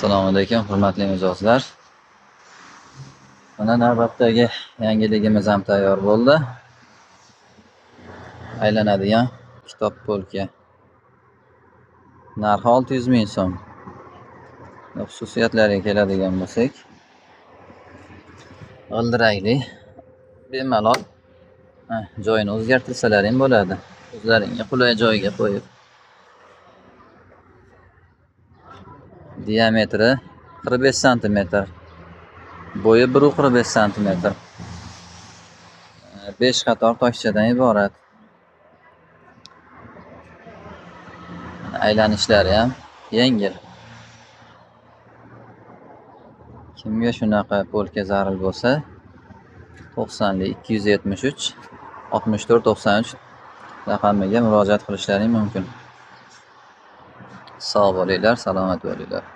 Assalomu alaykum, hurmatli mijozlar. Mana navbatdagi yangiligimiz ham tayyor bo'ldi. Aylanadigan kitob polka. Narxi 600 ming so'm. Xususiyatlariga keladigan bo'lsak, g'ildirakli, bemalol joyini o'zgartirsalar ham bo'ladi. O'zlaringga qulay joyiga qo'yib. Diametri 45 sm. Bo'yi 1,45 sm. 5 qator toshchadan iborat. Aylanishlari ham yengil. Kimga shunaqa polka zarur bo'lsa, 90li 273 64 93 raqamiga murojaat qilishlari mumkin. Sog' bo'linglar, salomat bo'linglar.